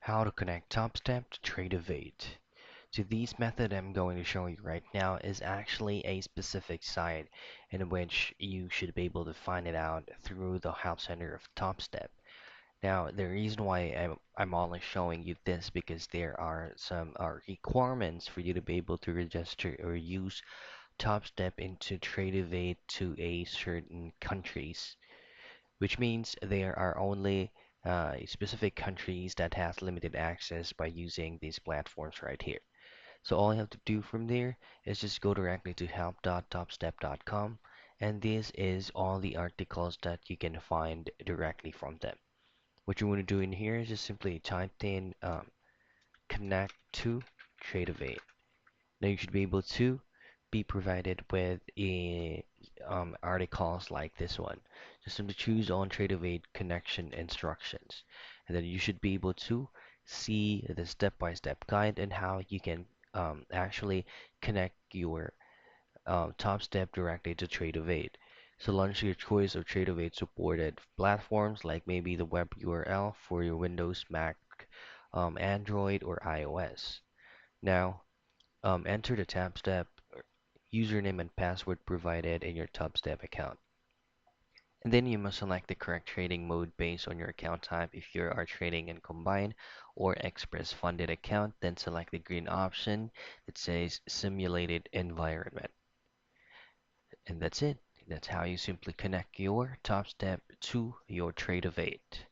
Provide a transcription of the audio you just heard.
How to connect Topstep to Tradovate. So this method I'm going to show you right now is actually a specific site in which you should be able to find it out through the help center of Topstep. Now, the reason why I'm only showing you this because there are some requirements for you to be able to register or use Topstep into Tradovate to a certain countries, which means there are only specific countries that has limited access by using these platforms right here. So all you have to do from there is just go directly to help.topstep.com, and this is all the articles that you can find directly from them. What you want to do in here is just simply type in connect to Tradovate. Now you should be able to be provided with articles like this one. Just simply choose on Tradovate connection instructions, and then you should be able to see the step-by-step guide and how you can actually connect your top step directly to Tradovate. So launch your choice of Tradovate supported platforms like maybe the web URL for your Windows, Mac, Android, or iOS. Now, enter the Topstep username and password provided in your Topstep account. And then you must select the correct trading mode based on your account type. If you are trading in combined or express funded account, then select the green option that says simulated environment. And that's it. That's how you simply connect your Topstep to your Tradovate.